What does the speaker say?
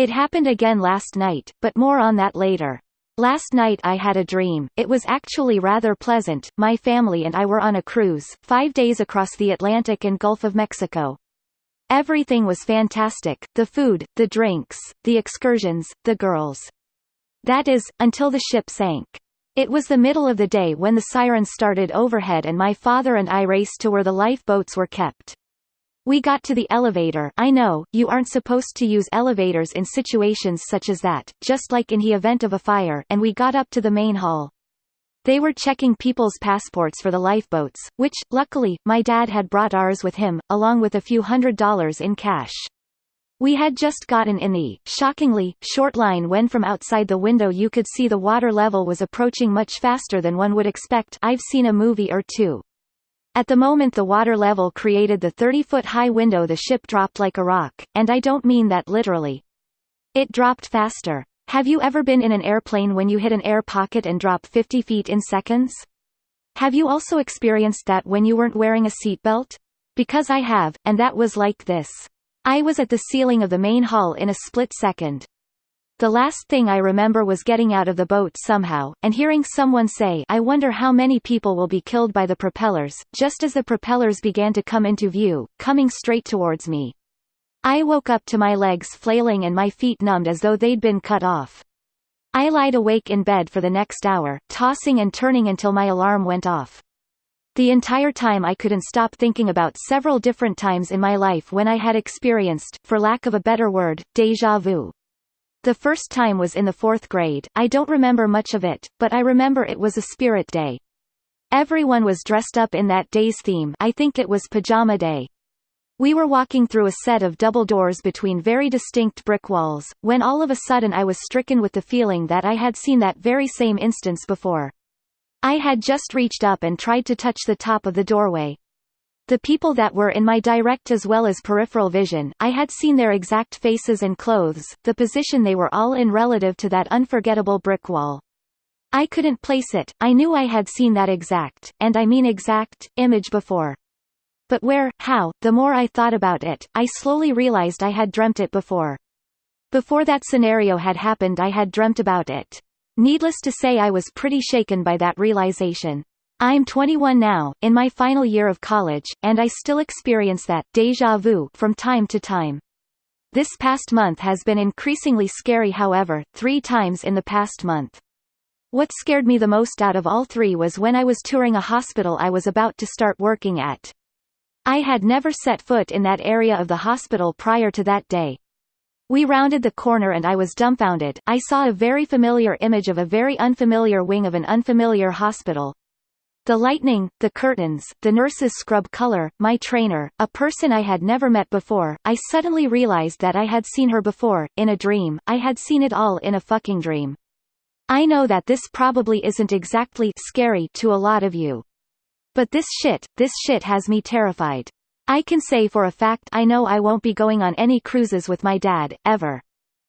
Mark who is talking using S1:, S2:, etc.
S1: It happened again last night, but more on that later. Last night I had a dream. It was actually rather pleasant. My family and I were on a cruise, 5 days across the Atlantic and Gulf of Mexico. Everything was fantastic, the food, the drinks, the excursions, the girls. That is, until the ship sank. It was the middle of the day when the siren started overhead and my father and I raced to where the lifeboats were kept. We got to the elevator. I know, you aren't supposed to use elevators in situations such as that, just like in the event of a fire, and we got up to the main hall. They were checking people's passports for the lifeboats, which, luckily, my dad had brought ours with him, along with a few $100s in cash. We had just gotten in the, shockingly, short line when from outside the window you could see the water level was approaching much faster than one would expect. I've seen a movie or two. At the moment the water level created the 30-foot-high window, the ship dropped like a rock, and I don't mean that literally. It dropped faster. Have you ever been in an airplane when you hit an air pocket and drop 50 feet in seconds? Have you also experienced that when you weren't wearing a seatbelt? Because I have, and that was like this. I was at the ceiling of the main hall in a split second. The last thing I remember was getting out of the boat somehow, and hearing someone say, "I wonder how many people will be killed by the propellers," just as the propellers began to come into view, coming straight towards me. I woke up to my legs flailing and my feet numbed as though they'd been cut off. I lied awake in bed for the next hour, tossing and turning until my alarm went off. The entire time I couldn't stop thinking about several different times in my life when I had experienced, for lack of a better word, déjà vu. The first time was in the 4th grade. I don't remember much of it, but I remember it was a spirit day. Everyone was dressed up in that day's theme. I think it was pajama day. We were walking through a set of double doors between very distinct brick walls, when all of a sudden I was stricken with the feeling that I had seen that very same instance before. I had just reached up and tried to touch the top of the doorway. The people that were in my direct as well as peripheral vision, I had seen their exact faces and clothes, the position they were all in relative to that unforgettable brick wall. I couldn't place it. I knew I had seen that exact, and I mean exact, image before. But where, how? The more I thought about it, I slowly realized I had dreamt it before. Before that scenario had happened I had dreamt about it. Needless to say I was pretty shaken by that realization. I'm 21 now, in my final year of college, and I still experience that déjà vu from time to time. This past month has been increasingly scary, however, 3 times in the past month. What scared me the most out of all 3 was when I was touring a hospital I was about to start working at. I had never set foot in that area of the hospital prior to that day. We rounded the corner and I was dumbfounded. I saw a very familiar image of a very unfamiliar wing of an unfamiliar hospital. The lighting, the curtains, the nurse's scrub color, my trainer, a person I had never met before. I suddenly realized that I had seen her before, in a dream. I had seen it all in a fucking dream. I know that this probably isn't exactly scary to a lot of you. But this shit has me terrified. I can say for a fact I know I won't be going on any cruises with my dad, ever.